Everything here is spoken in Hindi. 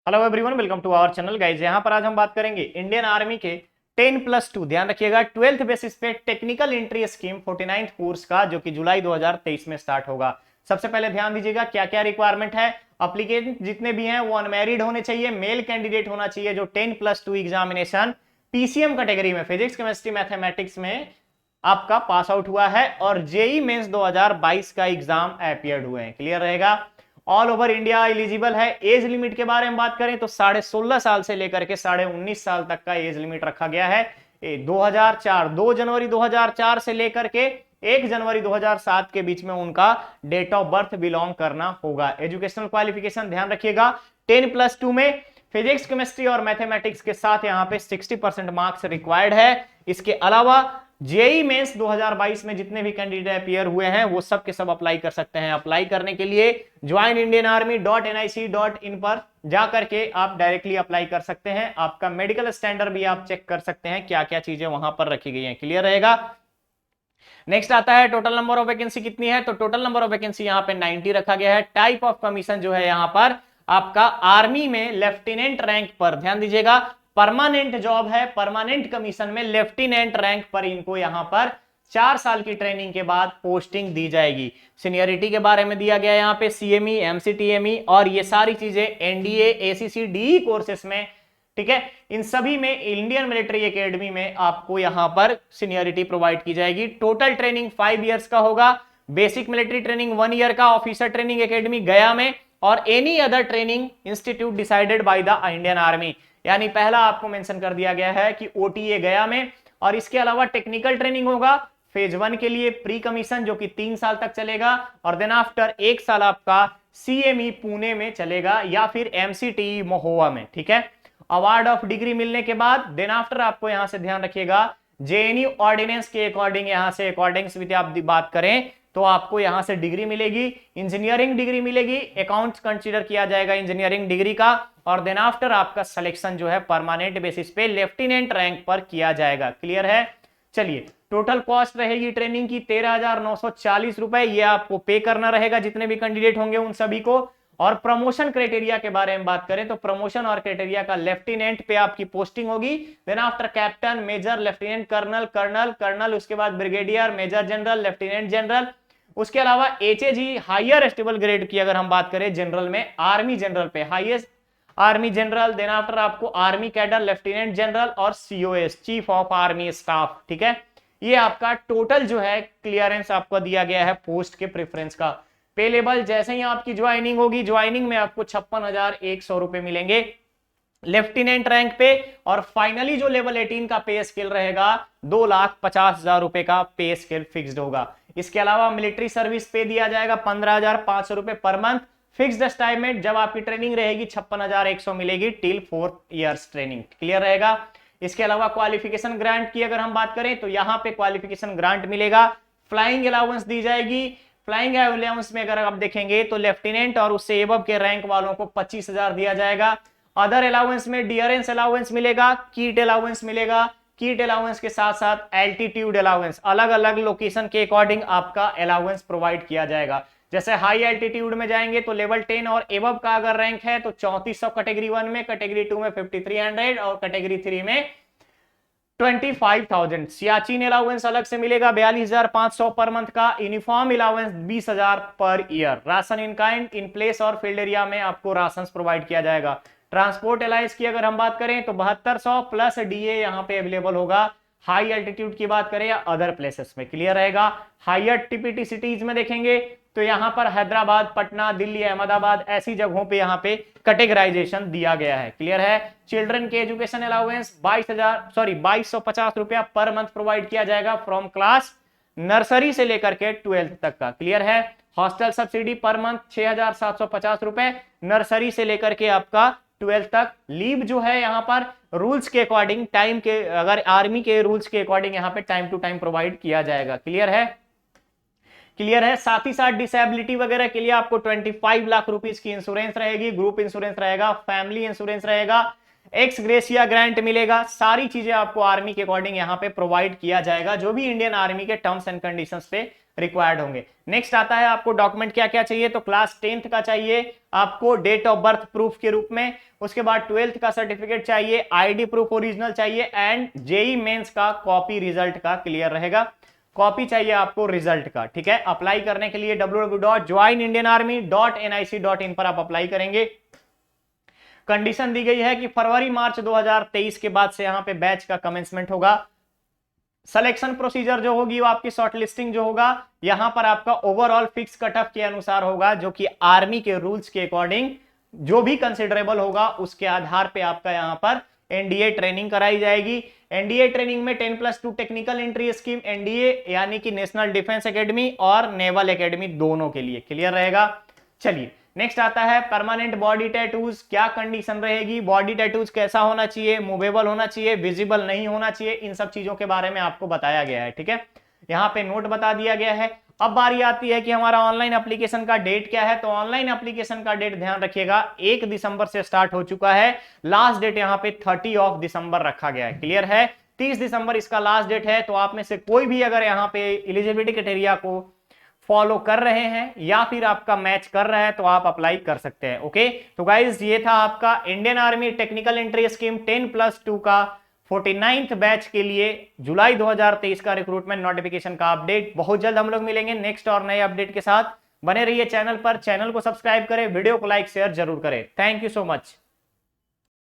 Hello everyone, welcome to our channel guys. यहाँ पर आज हम बात करेंगे इंडियन आर्मी के 10+2, ध्यान रखिएगा, 12th बेसिस पे technical entry scheme 49th course का, जो कि जुलाई 2023 में स्टार्ट होगा। सबसे पहले ध्यान दीजिएगा क्या क्या रिक्वायरमेंट है। अप्लीकेंट जितने भी हैं वो अनमैरिड होने चाहिए, मेल कैंडिडेट होना चाहिए जो 10+2 एग्जामिनेशन पीसीएम कैटेगरी में फिजिक्स केमिस्ट्री मैथमेटिक्स में आपका पास आउट हुआ है और जेई मेंस 2022 का एग्जाम अपियर्ड हुए हैं। क्लियर रहेगा। ऑल ओवर इंडिया एलिजिबल है। एज लिमिट के बारे में बात करें तो 16.5 साल से लेकर के 19.5 साल तक का एज लिमिट रखा गया है। 2 जनवरी 2004 से लेकर के 1 जनवरी 2007 के बीच में उनका डेट ऑफ बर्थ बिलोंग करना होगा। एजुकेशनल क्वालिफिकेशन ध्यान रखिएगा, 10+2 में फिजिक्स केमिस्ट्री और मैथमेटिक्स के साथ यहाँ पे 60% मार्क्स रिक्वायर्ड है। इसके अलावा जेई मेंस 2022 में जितने भी कैंडिडेट अपियर हुए हैं वो सब के सब अप्लाई कर सकते हैं। अप्लाई करने के लिए joinindianarmy.nic.in पर जाकर के आप डायरेक्टली अप्लाई कर सकते हैं। आपका मेडिकल स्टैंडर्ड भी आप चेक कर सकते हैं, क्या क्या चीजें वहां पर रखी गई हैं। क्लियर रहेगा। नेक्स्ट आता है टोटल नंबर ऑफ वैकेंसी कितनी है, तो टोटल नंबर ऑफ वैकेंसी यहाँ पे 90 रखा गया है। टाइप ऑफ कमीशन जो है यहाँ पर आपका आर्मी में लेफ्टिनेंट रैंक पर, ध्यान दीजिएगा, परमानेंट जॉब है। परमानेंट कमीशन में लेफ्टिनेंट रैंक पर इनको यहां पर 4 साल की ट्रेनिंग के बाद पोस्टिंग दी जाएगी। सीनियरिटी के बारे में दिया गया यहाँ पे सीएमई, एमसीटीएमई और ये सारी चीजें एनडीए, एसीसी, डीई कोर्सेस में, ठीक है, इन सभी में इंडियन मिलिट्री एकेडमी में आपको यहां पर सीनियरिटी प्रोवाइड की जाएगी। टोटल ट्रेनिंग 5 इयर्स का होगा। बेसिक मिलिट्री ट्रेनिंग 1 ईयर का ऑफिसर ट्रेनिंग एकेडमी गया में, और any other training institute decided by the Indian army. यानी पहला आपको मेंशन कर दिया गया है कि ओटीए गया में, और इसके अलावा टेक्निकल ट्रेनिंग होगा फेज 1 के लिए प्री कमीशन, जो कि 3 साल तक चलेगा, और देन आफ्टर 1 साल आपका सीएमई पुणे में चलेगा या फिर एमसीटी महोवा में, ठीक है। अवार्ड ऑफ डिग्री मिलने के बाद देन आफ्टर आपको यहां से ध्यान रखिएगा जेएनयू ऑर्डिनेंस के अकॉर्डिंग, यहां से अकॉर्डिंग्स विद आप बात करें तो आपको यहां से डिग्री मिलेगी, इंजीनियरिंग डिग्री मिलेगी, अकाउंट्स कंसीडर किया जाएगा इंजीनियरिंग डिग्री का, और देन आफ्टर आपका सिलेक्शन जो है परमानेंट बेसिस पे लेफ्टिनेंट रैंक पर किया जाएगा। क्लियर है। चलिए, टोटल कॉस्ट रहेगी ट्रेनिंग की 13,940 रुपए, ये आपको पे करना रहेगा जितने भी कैंडिडेट होंगे उन सभी को। और प्रमोशन क्राइटेरिया के बारे में बात करें तो प्रमोशन और क्राइटेरिया का लेफ्टिनेंट पे आपकी पोस्टिंग होगी, then after captain, major, lieutenant colonel, colonel, colonel, उसके बाद brigadier, major general, lieutenant general. उसके अलावा एचएजी हायर स्टेबल ग्रेड की अगर हम बात करें जनरल में, आर्मी जनरल पे highest army general, then after आपको आर्मी कैडर, लेफ्टिनेंट जनरल और COS, chief of army staff, ठीक है। ये आपका टोटल जो है क्लियरेंस आपको दिया गया है पोस्ट के प्रेफरेंस का। पे लेवल जैसे ही आपकी ज्वाइनिंग होगी, ज्वाइनिंग में आपको 56,100 रुपए मिलेंगे लेफ्टिनेंट रैंक पे, और फाइनली जो लेवल 18 का पे स्केल रहेगा 2,50,000 रुपए का पे स्केल फिक्स्ड होगा। इसके अलावा मिलिट्री सर्विस पे दिया जाएगा 15,500 रुपए पर मंथ। फिक्स्ड स्टाइपेंड जब आपकी ट्रेनिंग रहेगी 56,100 मिलेगी टिल 4 इयर्स ट्रेनिंग। क्लियर रहेगा। इसके अलावा क्वालिफिकेशन ग्रांट की अगर हम बात करें तो यहाँ पे क्वालिफिकेशन ग्रांट मिलेगा, फ्लाइंग अलाउंस दी जाएगी। फ्लाइंग अलाउंस में अगर आप देखेंगे तो लेफ्टिनेंट और उससे एबव के रैंक वालों को 25,000 दिया जाएगा। अदर अलाउंस में डियरेंस अलाउंस मिलेगा, कीट अलाउंस मिलेगा, कीट अलाउंस के साथ साथ एल्टीट्यूड अलाउंस, अलग अलग लोकेशन के अकॉर्डिंग आपका अलाउंस प्रोवाइड किया जाएगा। जैसे हाई एल्टीट्यूड में जाएंगे तो लेवल 10 और एबव का अगर रैंक है तो 3400 कैटेगरी 1 में, कैटेगरी 2 में 5300 और कैटेगरी 3 में 25,000। सियाचिन अलाउंस अलग से मिलेगा 42,500 पर मंथ का। Uniform allowance 20,000 per year. Ration in kind, in place और फील्ड एरिया में आपको राशन प्रोवाइड किया जाएगा। ट्रांसपोर्ट अलाउंस की अगर हम बात करें तो 7200 प्लस डीए यहाँ पे अवेलेबल होगा, हाई एल्टीट्यूड की बात करें या अदर प्लेसेस में। क्लियर रहेगा। हायर टीपीटी सिटीज में देखेंगे तो यहाँ पर हैदराबाद, पटना, दिल्ली, अहमदाबाद ऐसी जगहों पे यहाँ पे कैटेगराइजेशन दिया गया है। क्लियर है। चिल्ड्रन के एजुकेशन अलाउंस 2250 रुपया पर मंथ प्रोवाइड किया जाएगा फ्रॉम क्लास नर्सरी से लेकर के 12th तक का। क्लियर है। हॉस्टल सब्सिडी पर मंथ 6,750 रुपए नर्सरी से लेकर के आपका 12th तक। लीव जो है यहाँ पर रूल्स के अकॉर्डिंग, टाइम के, अगर आर्मी के रूल्स के अकॉर्डिंग यहाँ पे टाइम टू टाइम प्रोवाइड किया जाएगा। क्लियर है। क्लियर है। साथ ही साथ डिसेबिलिटी वगैरह के लिए आपको 25 लाख रुपीस की इंश्योरेंस रहेगी, ग्रुप इंश्योरेंस रहेगा, फैमिली इंश्योरेंस रहेगा, एक्स ग्रेसिया ग्रांट मिलेगा। सारी चीजें आपको आर्मी के अकॉर्डिंग यहाँ पे प्रोवाइड किया जाएगा, जो भी इंडियन आर्मी के टर्म्स एंड कंडीशंस पे रिक्वायर्ड होंगे। नेक्स्ट आता है आपको डॉक्यूमेंट क्या क्या चाहिए, तो क्लास 10th का चाहिए आपको डेट ऑफ बर्थ प्रूफ के रूप में, उसके बाद 12th का सर्टिफिकेट चाहिए, आईडी प्रूफ ओरिजिनल चाहिए, एंड जेई मेंस का कॉपी रिजल्ट का क्लियर रहेगा, कॉपी चाहिए आपको रिजल्ट का। ठीक है, अप्लाई करने के लिए www.joinindianarmy.nic.in पर आप अप्लाई करेंगे। कंडीशन दी गई है कि फरवरी मार्च 2023 के बाद से यहां पे बैच का कमेंसमेंट होगा। सिलेक्शन प्रोसीजर जो होगी वो आपकी शॉर्टलिस्टिंग जो होगा यहां पर आपका ओवरऑल फिक्स कट ऑफ के अनुसार होगा, जो कि आर्मी के रूल्स के अकॉर्डिंग जो भी कंसिडरेबल होगा उसके आधार पे आपका यहां पर एनडीए ट्रेनिंग कराई जाएगी। एनडीए ट्रेनिंग में 10+2 टेक्निकल एंट्री स्कीम, एनडीए यानी कि नेशनल डिफेंस एकेडमी और नेवल एकेडमी दोनों के लिए क्लियर रहेगा। चलिए नेक्स्ट आता है परमानेंट बॉडी टैटूज, क्या कंडीशन रहेगी, बॉडी टैटूज कैसा होना चाहिए, मूवेबल होना चाहिए, विजिबल नहीं होना चाहिए, इन सब चीजों के बारे में आपको बताया गया है। ठीक है, यहाँ पे नोट बता दिया गया है। अब बारी आती है कि हमारा ऑनलाइन एप्लीकेशन का डेट क्या है, तो ऑनलाइन एप्लीकेशन का डेट ध्यान रखिएगा 1 दिसंबर से स्टार्ट हो चुका है, लास्ट डेट यहाँ पे 30 दिसंबर रखा गया है। क्लियर है, 30 दिसंबर इसका लास्ट डेट है। तो आप में से कोई भी अगर यहाँ पे एलिजिबिलिटी क्राइटेरिया को फॉलो कर रहे हैं या फिर आपका मैच कर रहा है तो आप अप्लाई कर सकते हैं। ओके, तो गाइज ये था आपका Indian army technical entry scheme 10+2 का 49th बैच के लिए जुलाई 2023 का रिक्रूटमेंट नोटिफिकेशन का अपडेट। बहुत जल्द हम लोग मिलेंगे नेक्स्ट और नए अपडेट के साथ। बने रहिए चैनल पर, चैनल को सब्सक्राइब करें, वीडियो को लाइक शेयर जरूर करें। Thank you so much.